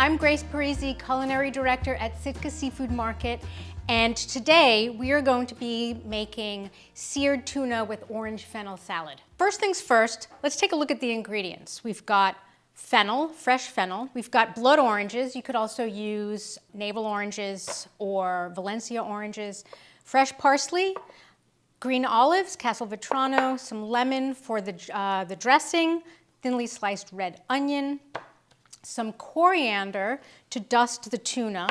I'm Grace Parisi, Culinary Director at Sitka Seafood Market, and today we are going to be making seared tuna with orange fennel salad. First things first, let's take a look at the ingredients. We've got fennel, fresh fennel. We've got blood oranges. You could also use navel oranges or Valencia oranges. Fresh parsley, green olives, Castelvetrano, some lemon for the dressing, thinly sliced red onion, some coriander to dust the tuna,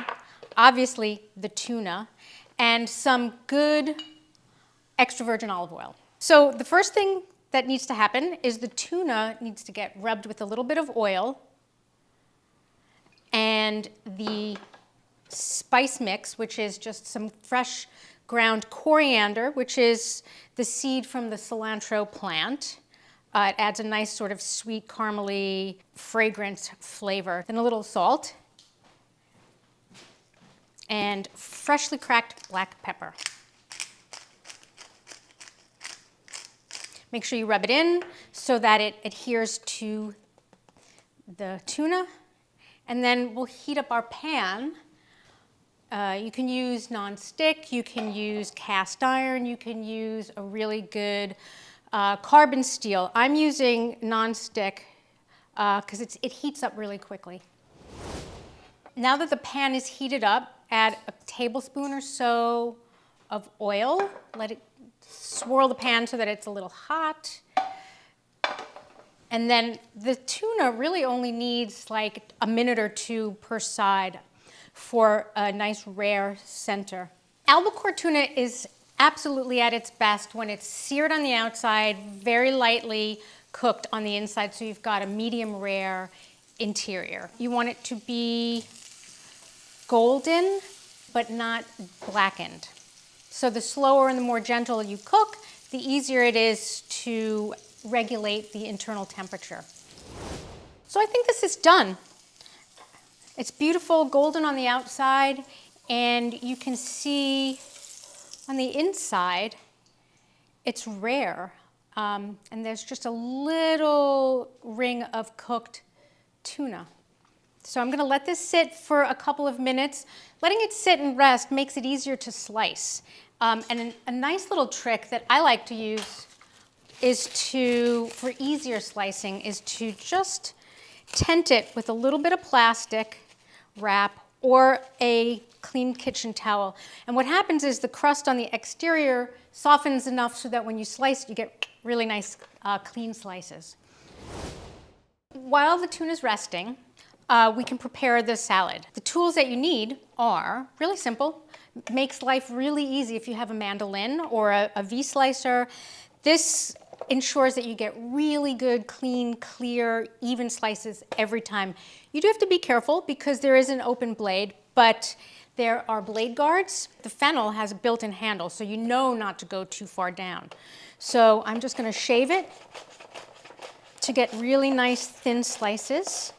obviously the tuna, and some good extra virgin olive oil. So the first thing that needs to happen is the tuna needs to get rubbed with a little bit of oil, and the spice mix, which is just some fresh ground coriander, which is the seed from the cilantro plant. It adds a nice sort of sweet, caramely, fragrant flavor. Then a little salt and freshly cracked black pepper. Make sure you rub it in so that it adheres to the tuna. And then we'll heat up our pan. You can use non-stick, you can use cast iron, you can use a really good carbon steel. I'm using non-stick because it heats up really quickly. Now that the pan is heated up, add a tablespoon or so of oil. Let it swirl the pan so that it's a little hot. And then the tuna really only needs like a minute or two per side for a nice rare center. Albacore tuna is absolutely at its best when it's seared on the outside, very lightly cooked on the inside, so you've got a medium rare interior. You want it to be golden, but not blackened. So the slower and the more gentle you cook, the easier it is to regulate the internal temperature. So I think this is done. It's beautiful, golden on the outside, and you can see on the inside, it's rare, and there's just a little ring of cooked tuna. So I'm gonna let this sit for a couple of minutes. Letting it sit and rest makes it easier to slice. And a nice little trick that I like to use is for easier slicing, is to just tent it with a little bit of plastic wrap or a clean kitchen towel. And what happens is the crust on the exterior softens enough so that when you slice, you get really nice clean slices. While the tuna is resting, we can prepare the salad. The tools that you need are really simple. Makes life really easy if you have a mandolin or a V-slicer. This ensures that you get really good, clean, clear, even slices every time. You do have to be careful because there is an open blade, but there are blade guards. The fennel has a built-in handle, so you know not to go too far down. So I'm just gonna shave it to get really nice thin slices,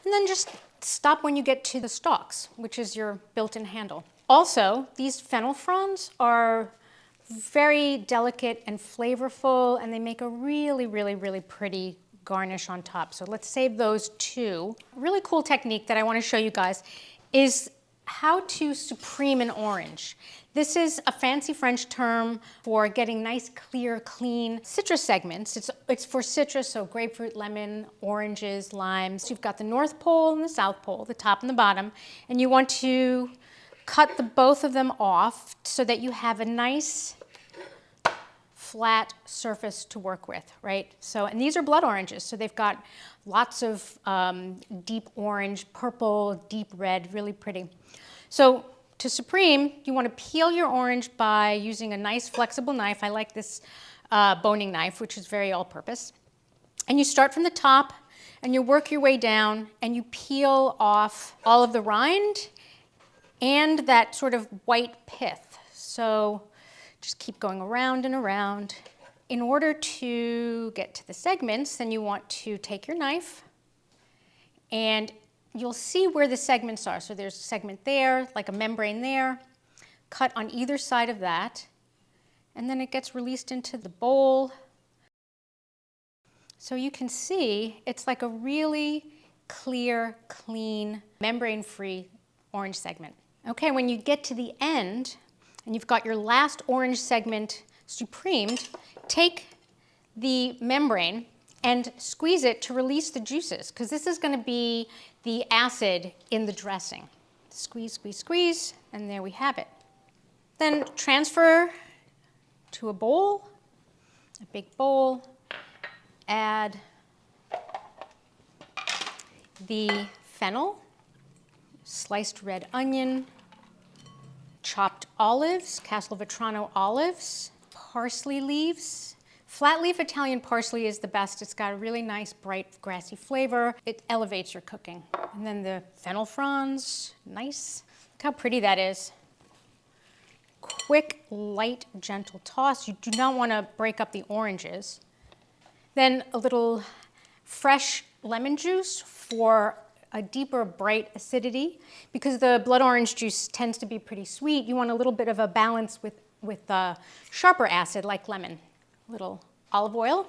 and then just stop when you get to the stalks, which is your built-in handle. Also, these fennel fronds are very delicate and flavorful, and they make a really, really, really pretty garnish on top. So let's save those two. A really cool technique that I want to show you guys is how to supreme an orange. This is a fancy French term for getting nice, clear, clean citrus segments. It's for citrus, so grapefruit, lemon, oranges, limes. You've got the North Pole and the South Pole, the top and the bottom, and you want to cut both of them off so that you have a nice flat surface to work with, right? So, and these are blood oranges, so they've got lots of deep orange, purple, deep red, really pretty. So to supreme, you want to peel your orange by using a nice flexible knife. I like this boning knife, which is very all-purpose. And you start from the top, and you work your way down, and you peel off all of the rind and that sort of white pith. So just keep going around and around. In order to get to the segments, then you want to take your knife, and you'll see where the segments are. So there's a segment there, like a membrane there. Cut on either side of that, and then it gets released into the bowl. So you can see it's like a really clear, clean, membrane-free orange segment. Okay, when you get to the end and you've got your last orange segment supremed, take the membrane and squeeze it to release the juices, because this is going to be the acid in the dressing. Squeeze, squeeze, squeeze, and there we have it. Then transfer to a bowl, a big bowl, add the fennel, sliced red onion, chopped olives, Castelvetrano olives, parsley leaves. Flat leaf Italian parsley is the best. It's got a really nice, bright, grassy flavor. It elevates your cooking. And then the fennel fronds, nice. Look how pretty that is. Quick, light, gentle toss. You do not want to break up the oranges. Then a little fresh lemon juice for a deeper, bright acidity. Because the blood orange juice tends to be pretty sweet, you want a little bit of a balance with sharper acid like lemon. Little olive oil,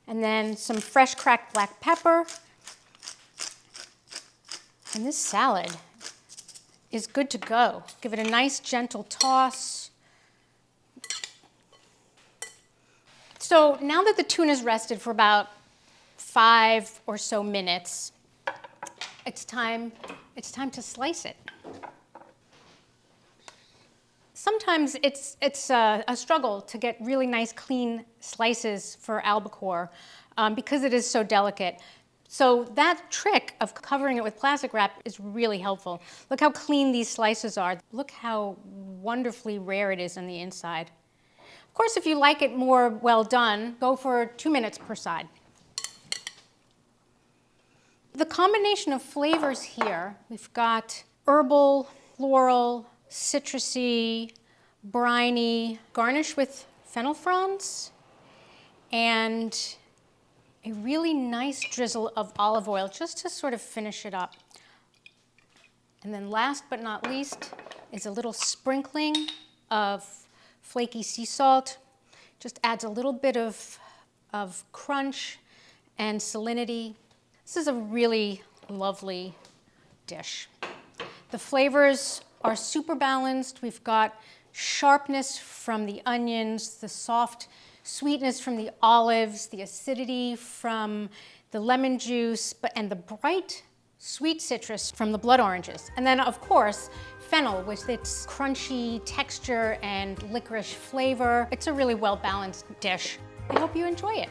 and then some fresh cracked black pepper. And this salad is good to go. Give it a nice gentle toss. So now that the tuna's rested for about 5 or so minutes, it's time to slice it. Sometimes it's a struggle to get really nice, clean slices for albacore because it is so delicate. So that trick of covering it with plastic wrap is really helpful. Look how clean these slices are. Look how wonderfully rare it is on the inside. Of course, if you like it more well done, go for 2 minutes per side. The combination of flavors here, we've got herbal, floral, citrusy, briny, garnish with fennel fronds, and a really nice drizzle of olive oil just to sort of finish it up. And then last but not least is a little sprinkling of flaky sea salt. Just adds a little bit of crunch and salinity. This is a really lovely dish. The flavors are super balanced. We've got sharpness from the onions, the soft sweetness from the olives, the acidity from the lemon juice, and the bright sweet citrus from the blood oranges. And then, of course, fennel with its crunchy texture and licorice flavor. It's a really well-balanced dish. I hope you enjoy it.